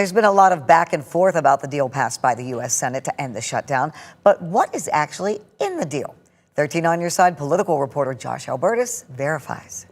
There's been a lot of back and forth about the deal passed by the U.S. Senate to end the shutdown. But what is actually in the deal? 13 on your side political reporter Josh Alburtus verifies.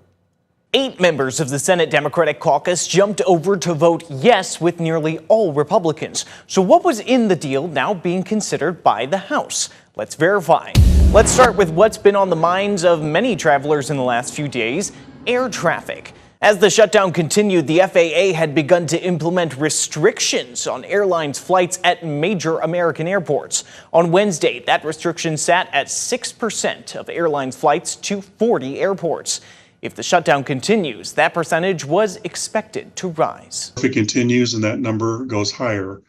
8 members of the Senate Democratic caucus jumped over to vote yes with nearly all Republicans. So what was in the deal now being considered by the House? Let's verify. Let's start with what's been on the minds of many travelers in the last few days: air traffic. As the shutdown continued, the FAA had begun to implement restrictions on airlines' flights at major American airports. On Wednesday, that restriction sat at 6% of airlines' flights to 40 airports. If the shutdown continues, that percentage was expected to rise. If it continues and that number goes higher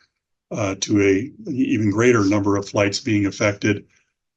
to an even greater number of flights being affected,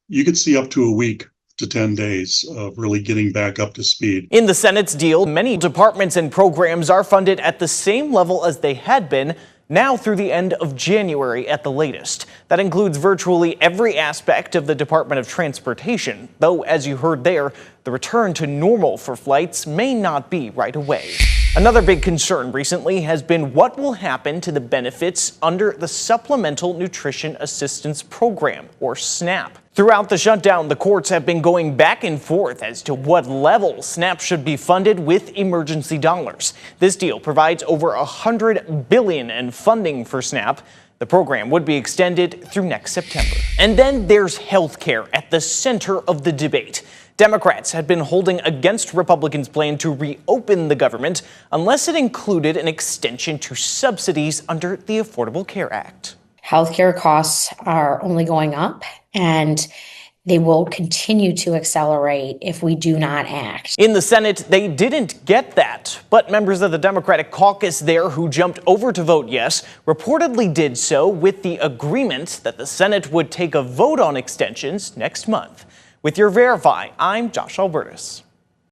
you could see up to a week to 10 days of really getting back up to speed. In the Senate's deal, many departments and programs are funded at the same level as they had been, now through the end of January at the latest. That includes virtually every aspect of the Department of Transportation, though, as you heard there, the return to normal for flights may not be right away. Another big concern recently has been what will happen to the benefits under the Supplemental Nutrition Assistance Program, or SNAP. Throughout the shutdown, the courts have been going back and forth as to what level SNAP should be funded with emergency dollars. This deal provides over $100 billion in funding for SNAP. The program would be extended through next September. And then there's health care at the center of the debate. Democrats had been holding against Republicans' plan to reopen the government unless it included an extension to subsidies under the Affordable Care Act. Healthcare costs are only going up, and they will continue to accelerate if we do not act. In the Senate, they didn't get that, but members of the Democratic caucus there who jumped over to vote yes reportedly did so with the agreement that the Senate would take a vote on extensions next month. With your Verify, I'm Josh Alburtus.